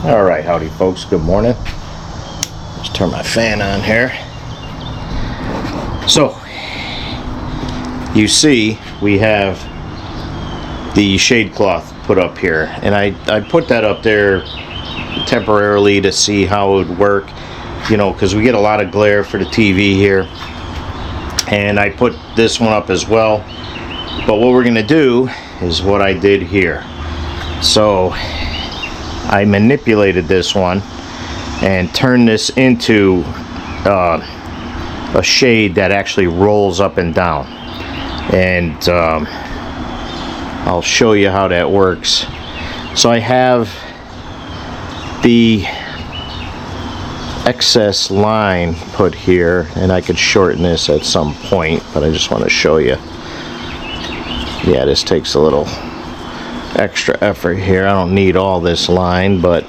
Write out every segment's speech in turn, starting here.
All right, howdy folks, good morning. Let's turn my fan on here. So you see we have the shade cloth put up here, and I put that up there temporarily to see how it would work, you know, because we get a lot of glare for the TV here. And I put this one up as well, but what we're gonna do is what I did here. So I manipulated this one and turned this into a shade that actually rolls up and down, and I'll show you how that works. So I have the excess line put here, and I could shorten this at some point, but I just want to show you. Yeah, this takes a little extra effort here. I don't need all this line, but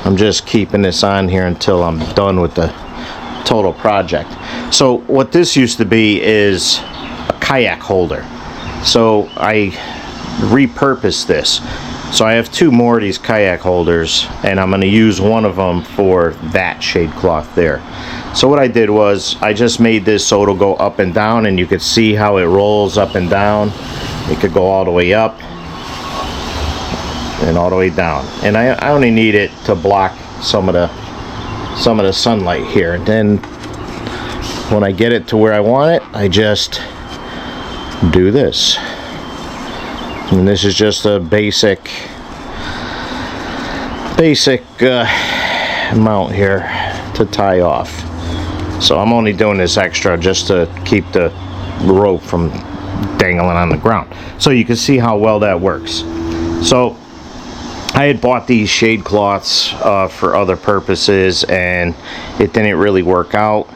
I'm just keeping this on here until I'm done with the total project. So what this used to be is a kayak holder, so I repurposed this. So I have two more of these kayak holders, and I'm going to use one of them for that shade cloth there. So what I did was I just made this so it'll go up and down, and you could see how it rolls up and down. It could go all the way up and all the way down, and I only need it to block some of the sunlight here. And then when I get it to where I want it, I just do this, and this is just a basic mount here to tie off. So I'm only doing this extra just to keep the rope from dangling on the ground, so you can see how well that works. So I had bought these shade cloths for other purposes, and it didn't really work out,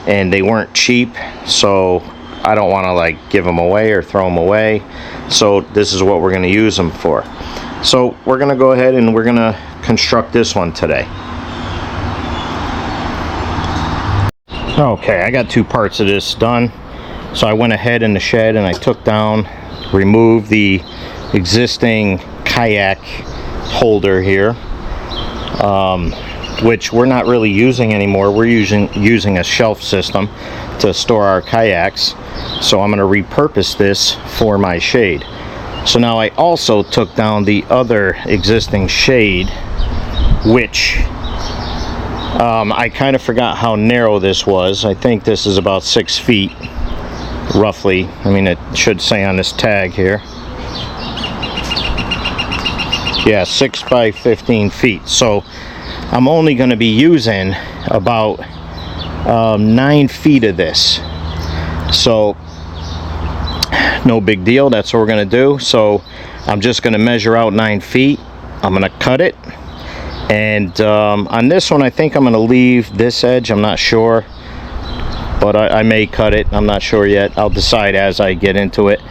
and they weren't cheap, so I don't want to like give them away or throw them away. So this is what we're going to use them for. So we're going to go ahead and we're going to construct this one today. Okay, I got two parts of this done. So I went ahead in the shed and I took down, removed the existing kayak holder here, which we're not really using anymore. We're using a shelf system to store our kayaks. So I'm going to repurpose this for my shade. So now I also took down the other existing shade, which I kind of forgot how narrow this was. I think this is about 6 feet roughly. I mean, it should say on this tag here. Yeah, 6 by 15 feet. So I'm only going to be using about 9 feet of this. So no big deal. That's what we're going to do. So I'm just going to measure out 9 feet. I'm going to cut it. And on this one, I think I'm going to leave this edge. I'm not sure, but I may cut it. I'm not sure yet. I'll decide as I get into it.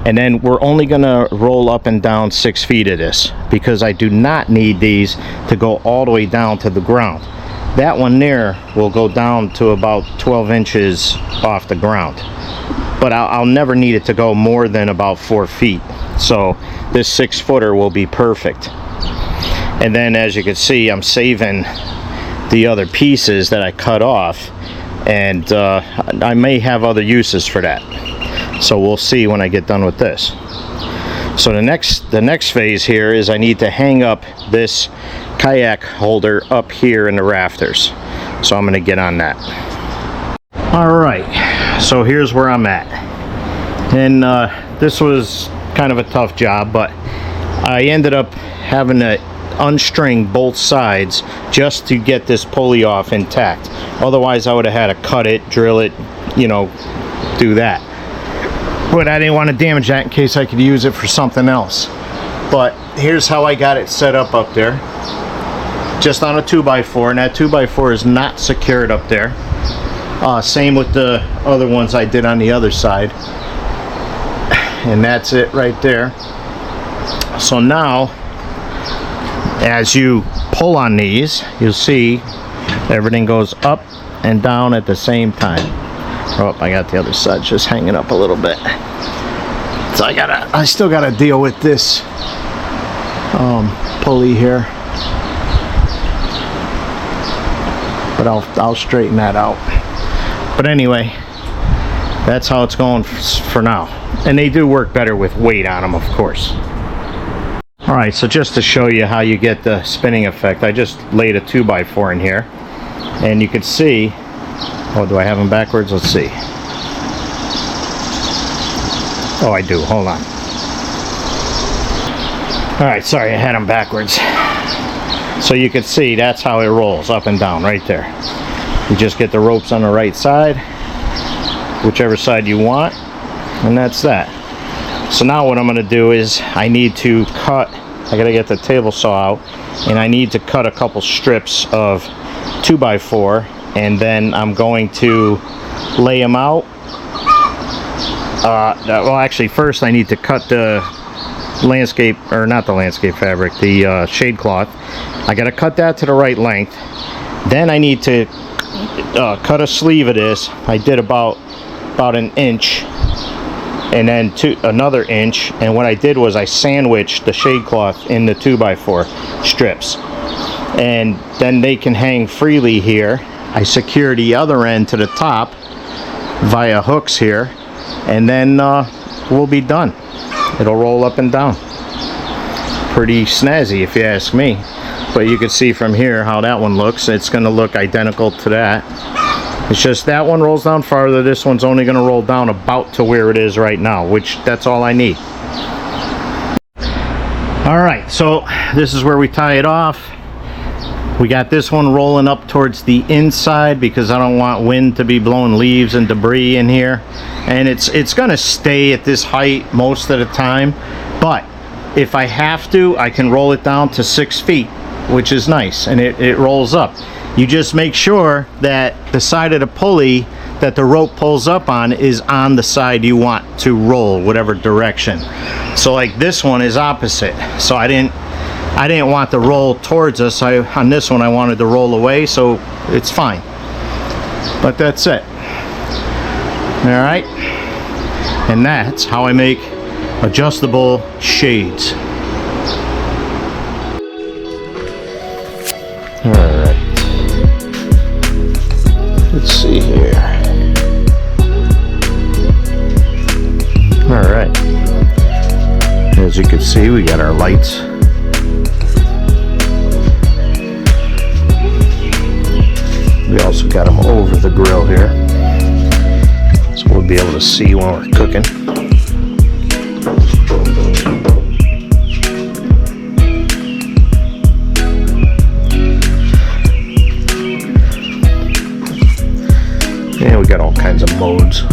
And then we're only going to roll up and down 6 feet of this, because I do not need these to go all the way down to the ground. That one there will go down to about 12 inches off the ground, but I'll never need it to go more than about 4 feet. So this 6-footer will be perfect. And then as you can see, I'm saving the other pieces that I cut off, and I may have other uses for that. So we'll see when I get done with this. So the next phase here is I need to hang up this kayak holder up here in the rafters. So I'm going to get on that. Alright, so here's where I'm at. And this was kind of a tough job, but I ended up having to unstring both sides just to get this pulley off intact. Otherwise I would have had to cut it, drill it, you know, do that. But I didn't want to damage that in case I could use it for something else. But here's how I got it set up there. Just on a 2x4, and that 2x4 is not secured up there. Same with the other ones I did on the other side. And that's it right there. So now, as you pull on these, you'll see everything goes up and down at the same time. Oh, I got the other side just hanging up a little bit. So I still gotta deal with this pulley here. but I'll straighten that out. But anyway, that's how it's going for now. And they do work better with weight on them, of course. Alright, so just to show you how you get the spinning effect, I just laid a 2x4 in here. And you can see, oh, do I have them backwards? Let's see. Oh, I do. Hold on. Alright, sorry, I had them backwards. So you can see that's how it rolls up and down right there. You just get the ropes on the right side, whichever side you want, and that's that. So now what I'm going to do is I need to cut, I got to get the table saw out, and I need to cut a couple strips of 2x4, and then I'm going to lay them out. Well, actually first I need to cut the landscape, or not the landscape fabric, the shade cloth. I got to cut that to the right length. Then I need to cut a sleeve of this. I did about an inch, and then another inch, and what I did was I sandwiched the shade cloth in the 2x4 strips, and then they can hang freely here. I secure the other end to the top via hooks here, and then we'll be done. It'll roll up and down. Pretty snazzy if you ask me. But you can see from here how that one looks. It's going to look identical to that. It's just that one rolls down farther. This one's only going to roll down about to where it is right now, which that's all I need. Alright, so this is where we tie it off. We got this one rolling up towards the inside because I don't want wind to be blowing leaves and debris in here. And it's going to stay at this height most of the time. But if I have to, I can roll it down to 6 feet, which is nice, and it rolls up. You just make sure that the side of the pulley that the rope pulls up on is on the side you want to roll, whatever direction. So like this one is opposite, so I didn't want to roll towards us. On this one I wanted to roll away, so it's fine. But that's it. Alright, and that's how I make adjustable shades. Alright, let's see here. Alright, as you can see, we got our lights. We also got them over the grill here, so we'll be able to see when we're cooking. And we got all kinds of modes.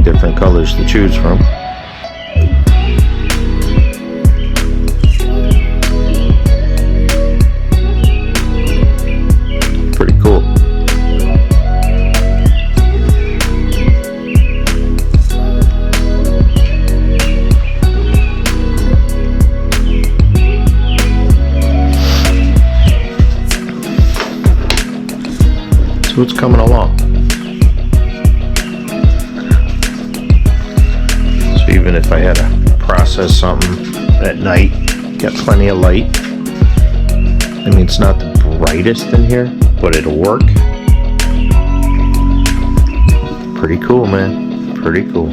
Different colors to choose from. Pretty cool. So it's coming along. Even if I had to process something at night, got plenty of light. I mean, it's not the brightest in here, but it'll work. Pretty cool, man. Pretty cool.